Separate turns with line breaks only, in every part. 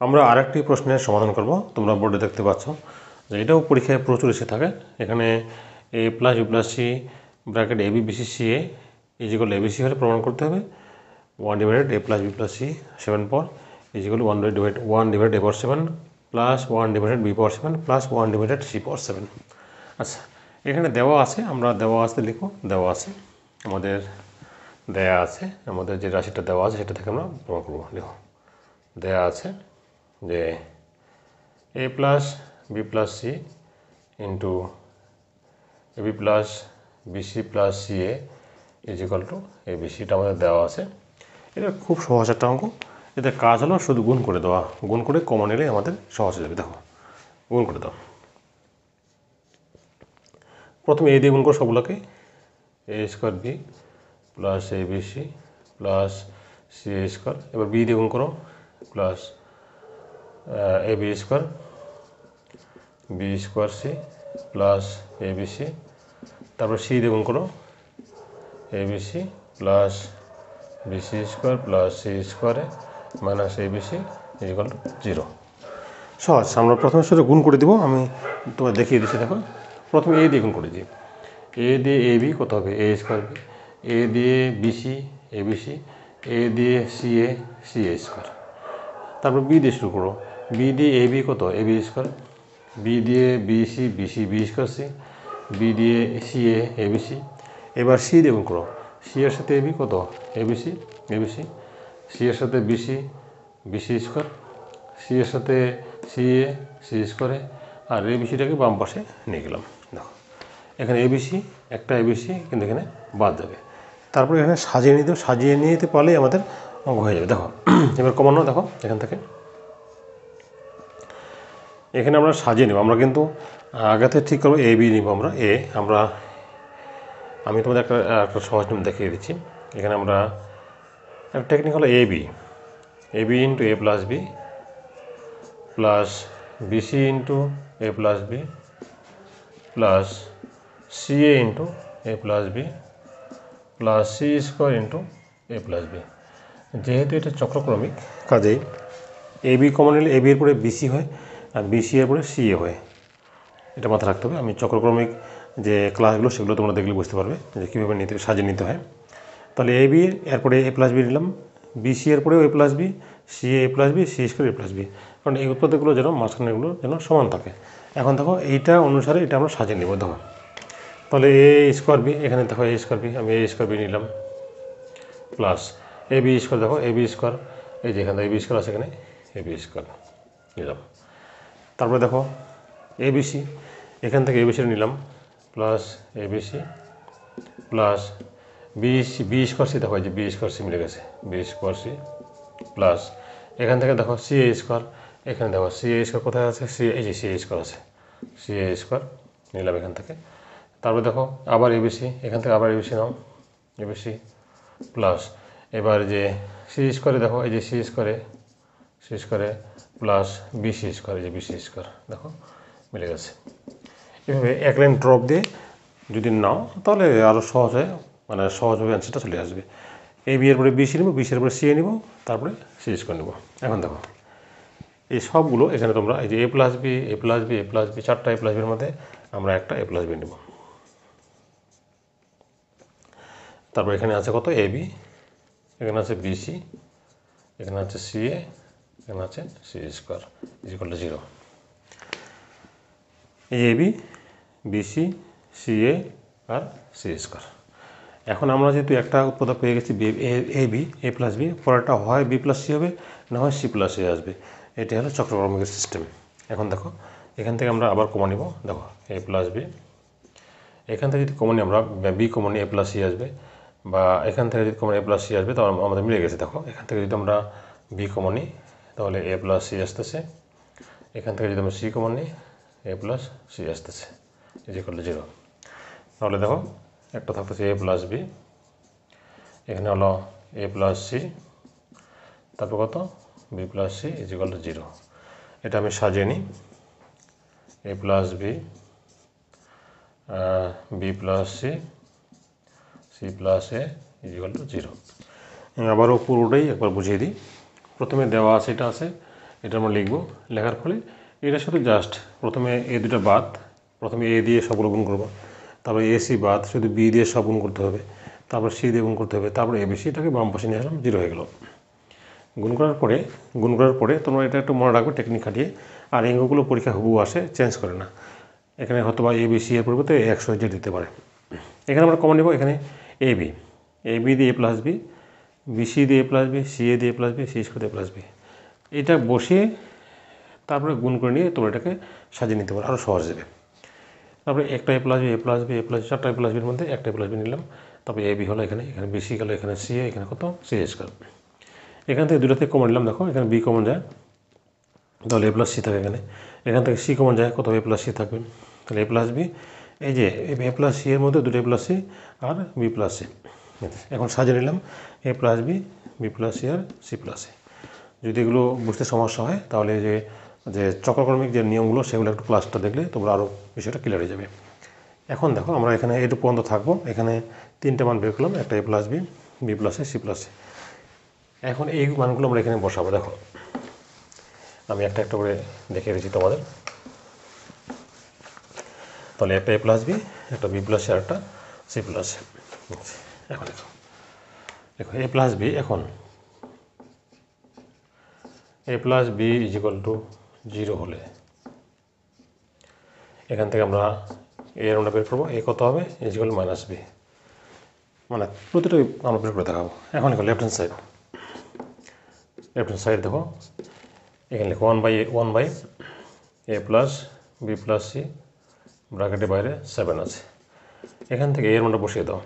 আমরা আরেকটি প্রশ্নের সমাধান করব। তোমরা বোর্ডে দেখতে পাচ্ছ যে এটাও পরীক্ষায় প্রচুর এসে থাকে। এখানে a plus b plus c bracket a b b c c a is equal a b c হলে প্রমাণ করতে হবে 1 divided a plus b plus c 7 power is equal 1 divided a power 7 plus 1 divided b power 7 plus 1 divided c পাওয়ার 7। আচ্ছা, এখানে দেওয়া আছে, আমরা দেওয়া আছে লিখব। দেওয়া আছে আমাদের দেয়া আছে, আমাদের যে রাশিটা দেওয়া আছে সেটা থেকে আমরা প্রমাণ করব। দেখো দেয়া আছে যে a plus b plus c into a b plus b c plus c a is equal two a b c, এটা আমাদের দেওয়া আছে। এটা খুব সহজ একটা অঙ্ক। এতে কাজ হলো শুধু গুণ করে দেওয়া, গুণ করে কমন নিলে আমাদের সহজ হয়ে যাবে। দেখো গুণ করে দাও। প্রথমে a দিয়ে গুণ করো সবগুলোকে, a square b plus a b c plus c a square. এবার b দিয়ে গুণ করো plus a b square b square c plus a b c। তারপর c দিয়ে গুণ করো a b c plus b c square plus c স্কোয়ারে minus a b c is equal to 0। সহজ। আমরা প্রথমে শুধু গুণ করে দিব, আমি তোমার দেখিয়ে দিচ্ছি। দেখো প্রথমে a দিয়ে গুণ করে দিই। a দিয়ে a b কত হবে a স্কোয়ার b, a দিয়ে b c a b c, a দিয়ে c a c a square. তারপর b দিয়ে শুরু করো, b দিয়ে a b কত a b স্কোয়ার, b দিয়ে b c b c b square c, b দিয়ে c a a b c। এবার c দিয়ে গুণ করো, c এর সাথে a b কত a b c a b c, c এর সাথে b c b c square, c এর সাথে c a c স্কোয়ারে, আর a b cটাকে বাম পাশে নিয়ে গেলাম। দেখো এখানে a b c একটা a b c কিন্তু এখানে বাদ যাবে। তারপরে এখানে সাজিয়ে নিতে, সাজিয়ে নিয়ে যেতে পারলেই আমাদের অঙ্ক হয়ে যাবে। দেখো এবার কমানো, দেখো এখান থেকে এখানে আমরা সাজিয়ে নেব। আমরা কিন্তু আগাতে ঠিক করবো a b নিব আমরা আমি তোমাদের একটা সহজ নিয়ম দেখিয়ে দিচ্ছি। এখানে আমরা একটা টেকনিক হলো a b into a plus b plus b c into a plus b plus c a into a plus b plus c square into a plus b। যেহেতু এটা চক্রক্রমিক, কাজেই a b কমন নিলে a b এর পরে b c হয় আর b c এর পরে c a হয়। এটা মাথায় রাখতে হবে। আমি চক্রক্রমিক যে ক্লাসগুলো সেগুলো তোমরা দেখলে বুঝতে পারবে যে কীভাবে সাজিয়ে নিতে হয়। তাহলে a b এরপরে a প্লাস b নিলাম, b c এর পরেও a plus b, c a plus b, c square a plus b, কারণ এই উৎপাদকগুলো যেন মাঝখানেগুলো যেন সমান থাকে। এখন দেখো এইটা অনুসারে এটা আমরা সাজিয়ে নেব। দেখো তাহলে a স্কোয়ার b, এখানে দেখো a স্কোয়ার b, আমি a স্কোয়ার b নিলাম প্লাস a b স্কোয়ার, দেখো a b স্কোয়ার, এই যে এখানে a b স্কোয়ার আছে, এখানে a b স্কোয়ার নিলাম। তারপরে দেখো a b c, এখান থেকে a b c নিলাম plus a b c plus b square c, দেখো এই যে b স্কোয়ার c মিলে গেছে, b স্কোয়ার c প্লাস এখান থেকে দেখো c a স্কোয়ার, এখানে দেখো c a স্কোয়ার কোথায় আছে, এই যে c a স্কোয়ার আছে, c a স্কোয়ার নিলাম এখান থেকে। তারপরে দেখো আবার a b c, এখান থেকে আবার a b c now a b c plus এবার যে c স্কোয়ারে দেখো এই যে c স্কোয়ারে প্লাস b c স্কোয়ার, এই যে b c স্কোয়ার দেখো মিলে গেছে। এভাবে এক লাইন ড্রপ দিয়ে যদি নাও তাহলে আরও সহজ হয়, মানে সহজভাবে অ্যান্সারটা চলে আসবে। a b এর পরে b c নেব, b c এর পরে c a নেব, তারপরে c স্কোয়ার নেব। এখন দেখো এই সবগুলো এখানে তোমরা এই যে a plus b a plus b a plus b, চারটা a প্লাস বির মধ্যে আমরা একটা a প্লাস b নেব। তারপর এখানে আছে কত a b, এখানে আছে b c, এখানে আছে c a, এখানে আছে c square is equal to 0। এই a b b c c a আর c স্কোয়ার। এখন আমরা যেহেতু একটা উৎপাদক পেয়ে গেছি a b a plus b, পরেরটা হয় b প্লাস c হবে, না হয় c প্লাস a আসবে। এটি হলো চক্রক্রমিকের সিস্টেম। এখন দেখো এখান থেকে আমরা আবার কমন নিব। দেখো a প্লাস b, এখান থেকে যদি কমন নিই আমরা b কমন নিই a প্লাস c আসবে, বা এখান থেকে যদি কমন a প্লাস c আসবে তাহলে আমাদের মিলে গেছে। দেখো এখান থেকে যদি আমরা b কমন নিই তাহলে a প্লাস c আসতেছে, এখান থেকে যদি আমরা c কমন নিই a প্লাস c আসতেছে ইজ ইকুয়াল টু 0। তাহলে দেখো একটা থাকতেছে a প্লাস b, এখানে হলো a প্লাস c, তারপর কত b plus c is equal to 0। এটা আমি সাজিয়ে নিই, a plus b b plus c c plus a is equal to 0। আবারও পুরোটাই একবার বুঝিয়ে দিই। প্রথমে দেওয়া আছে, এটা আছে এটা আমরা লিখব। লেখার ফলে এটার সাথে জাস্ট প্রথমে এই দুটো বাদ, প্রথমে এ দিয়ে সবগুলো গুণ করবো, তারপরে এসি বাদ, শুধু বি দিয়ে সব গুণ করতে হবে, তারপর সি দিয়ে গুণ করতে হবে, তারপরে এবিসি, এটাকে বাম পাশে নিয়ে আসলাম, 0 হয়ে গেল। গুণ করার পরে তোমরা এটা একটু মনে রাখবে টেকনিক খাটিয়ে। আর অঙ্কগুলো পরীক্ষা হুবহু আসে, চেঞ্জ করে না। এখানে হয়তো বা এবিসি এর পরিবর্তে 100 দিতে পারে। এখানে আমরা কমন নেব, এখানে এবি দিয়ে এ প্লাস বি, বিসি দিয়ে এ প্লাস বি, সিএ দিয়ে এ প্লাস বি, সি স্কোয়ার দিয়ে এ প্লাস বি, এটা বসিয়ে তারপরে গুণ করে নিয়ে তোমরা এটাকে সাজিয়ে নিতে পারো, আরও সহজ যাবে। তারপরে একটা A plus B, A plus B, A plus, 4টা এ প্লাস বির মধ্যে একটা এ প্লাস বি নিলাম। তারপরে এবি হলো এখানে বিসি গেল, এখানে সিএ, এখানে কত সি স্কোয়ার। এখান থেকে দুটো থেকে কমন নিলাম, দেখো এখানে বি কমন যায়, তাহলে এ প্লাস সি থাকে এখান থেকে সি কমন যায়, কত এ প্লাস সি থাকবে, তাহলে এ প্লাস বি, এই যে এ প্লাস সি এর মধ্যে দুটো এ প্লাস সি আর বি প্লাস সি। এখন সাজিয়ে নিলাম A plus B, B plus C আর সি প্লাস সি। যদি এগুলো বুঝতে সমস্যা হয় তাহলে যে চক্রক্রমিক যে নিয়মগুলো সেগুলো একটু ক্লাসটা দেখলে তোমরা আরও বিষয়টা ক্লিয়ার হয়ে যাবে। এখন দেখো আমরা এখানে এটুকু পর্যন্ত থাকবো, এখানে 3টে মান বের করলাম, একটা A plus B, B plus C, C plus C. এখন এই মানগুলো আমরা এখানে বসাবো। দেখো আমি একটা একটা করে দেখিয়ে দিচ্ছি তোমাদের। তাহলে একটা এ প্লাস বি, একটা বি প্লাস সি আর একটা সি প্লাস সি। এখন দেখো এ প্লাস বি, এখন A plus B is equal to 0 হলে এখান থেকে আমরা এর আমরা বের করবো, এ কত হবে ইজ ইকুয়াল মাইনাস বি, মানে প্রতিটা আমরা বের করে দেখাবো। এখন দেখো লেফট হ্যান্ড সাইড দেখো, এখানে লিখো 1 by A plus B plus C, ব্র্যাকেটের বাইরে 7 আছে। এখান থেকে এর মানটা বসিয়ে দাও।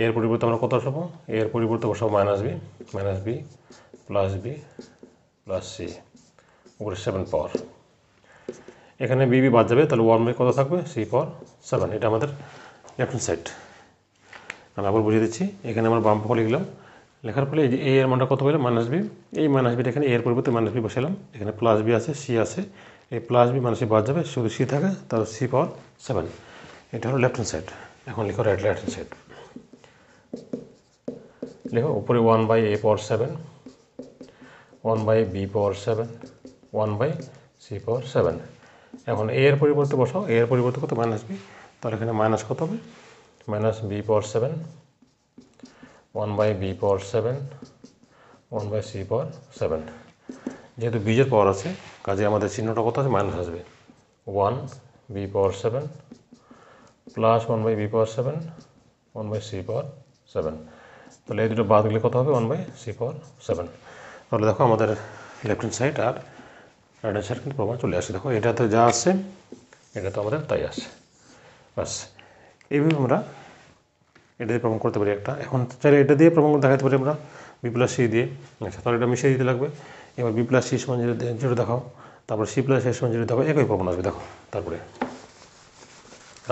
এর পরিবর্তে আমরা কত বসাবো, এর পরিবর্তে বসাবো মাইনাস বি প্লাস সি উপরে 7 পাওয়ার। এখানে বি বাদ যাবে, তাহলে 1 বাই কত থাকবে, সি পাওয়ার 7। এটা আমাদের লেফট হ্যান্ড সাইড। আমি আবার বুঝিয়ে দিচ্ছি, এখানে আমরা বাম পক্ষ লিখলাম, লেখার ফলে এই যে এর মানটা কত হলো মাইনাস বি, এই মাইনাস বিটা এখানে এর পরিবর্তে মাইনাস বি বসালাম, এখানে প্লাস বি আছে, সি আছে, এই প্লাস বি মাইনাস বি বাদ যাবে, শুধু সি থাকে, তাহলে সি পাওয়ার 7। এটা হলো লেফট হ্যান্ড সাইড। এখন লিখো রাইট হ্যান্ড সাইড, লিখো উপরে 1 by A power 7, 1 by B power 7, 1 by C power 7। এখন এ এর পরিবর্তে বসাও, এর পরিবর্তে কত মাইনাস বি, তাহলে এখানে মাইনাস কত হবে, minus B power 7, 1 by B power 7, 1 by C power 7। যেহেতু বীজের পাওয়ার আছে কাজে আমাদের চিহ্নটা কত আছে, মাইনাস আসবে। 1 B power 7 plus 1 by B power 7, 1 by C power 7। তাহলে এই দুটো বাদ গেলে কত হবে, 1 বাই সি পাওয়ার 7। তাহলে দেখো আমাদের লেফট হ্যান্ড সাইড আর রাইট হ্যান্ড সাইড কিন্তু প্রমাণ চলে আসে। দেখো এটাতে যা আসছে এটা তো আমাদের তাই আসে, বাস। এইভাবে আমরা এটা দিয়ে প্রমাণ করতে পারি একটা। এখন চাইলে এটা দিয়ে প্রমাণ দেখাতে পারি আমরা বি প্লাস সি দিয়ে। আচ্ছা, তাহলে এটা মিশিয়ে দিতে লাগবে। এবার বি প্লাস সি সমান 0 দেখাও, তারপর সি প্লাস সি সমান 0 দেখাও, একই প্রমাণ আসবে। দেখো তারপরে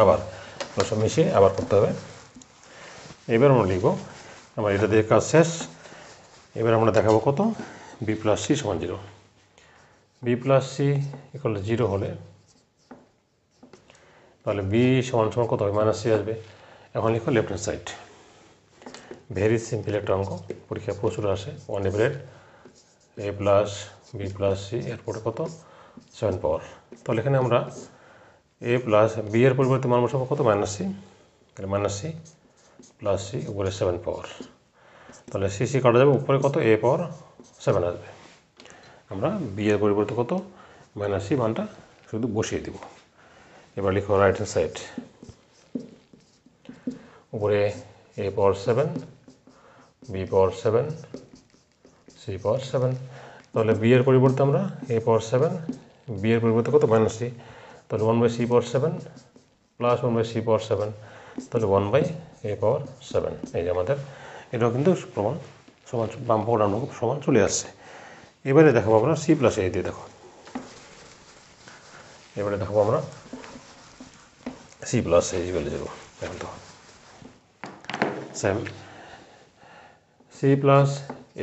আবার সব মিশিয়ে আবার করতে হবে। এবার আমরা লিখব, আমার এটা দিয়ে কাজ শেষ। এবার আমরা দেখাবো কত, বি প্লাস সি সমান 0। বি প্লাস সি ইকুয়াল 0 হলে তাহলে বি সমান কত হবে, মাইনাস সি আসবে। এখন লিখো left hand side. Very simple একটা অঙ্ক, পরীক্ষা প্রচুর আসে। 1 এর এ প্লাস বি প্লাস সি এরপরে কত 7 পাওয়ার। তাহলে এখানে আমরা এ প্লাস বি এর পরিবর্তে মান বসাবো কত, মাইনাস সি, তাহলে মাইনাস সি প্লাস সি উপরে 7 পাওয়ার। তাহলে সি সি কাটা যাবে, উপরে কত এ পাওয়ার 7 আসবে। আমরা বি এর পরিবর্তে কত মাইনাস সি মানটা শুধু বসিয়ে দিব। এবার লিখো রাইট হ্যান্ড সাইড, উপরে এ power 7, B power 7, C power 7। তাহলে বি এর পরিবর্তে আমরা এ পাওয়ার 7, বি এর পরিবর্তে কত মাইনাস সি, তাহলে 1 by C power 7 plus 1 by C power 7, তাহলে 1 বাই এ পাওয়ার 7। এই যে আমাদের এটাও কিন্তু প্রমাণ সমান, বাম পক্ষ ডান পক্ষ সমান চলে আসছে। এবারে দেখাবো আমরা সি প্লাস এ দিয়ে। দেখো এবারে দেখাবো আমরা সি প্লাস এ ইকুয়াল 0। এখন তো same, C plus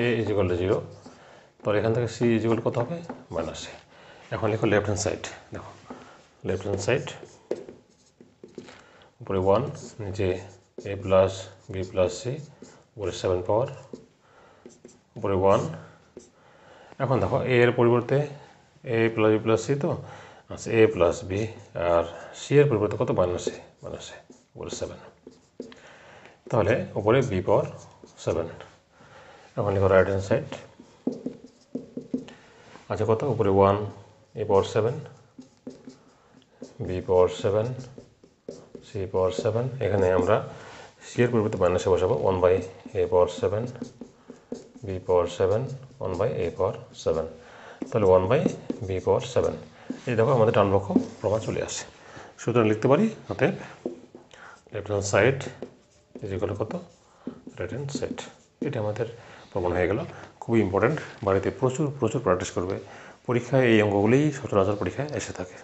A is equal to 0। তাহলে এখান থেকে সি ইজ ইকুয়াল কত হবে, মাইনাস এ। এখন লিখো লেফট হ্যান্ড সাইড। দেখো লেফট হ্যান্ড সাইড, উপরে 1, নিচে এ প্লাস বি প্লাস সি, উপরে 7 পাওয়ার, উপরে 1। এখন দেখো এ এর পরিবর্তে এ প্লাস বি প্লাস সি তো আচ্ছা এ প্লাস বি আর সি এর পরিবর্তে কত মাইনাস এ উপরে 7 তাহলে উপরে বি পাওয়ার 7 এখন লিখো রাইট হ্যান্ড সাইড আচ্ছা কত উপরে 1 এ power 7 B power 7 C power 7 এখানে আমরা সি এর পরিবর্তে মাইনাসে বসাবো 1 by A power 7 B power 7 1 by A power 7 তাহলে 1 বাই বি পাওয়ার 7 এই দেখো আমাদের ডানপক্ষ প্রমাণ চলে আসে সুতরাং লিখতে পারি অতএব left hand side is equal কত রাইট হ্যান্ড সাইড এটা আমাদের প্রমাণ হয়ে গেল খুবই ইম্পর্ট্যান্ট বাড়িতে প্রচুর প্র্যাকটিস করবে পরীক্ষায় এই অঙ্কগুলিই সচরাচর পরীক্ষায় এসে থাকে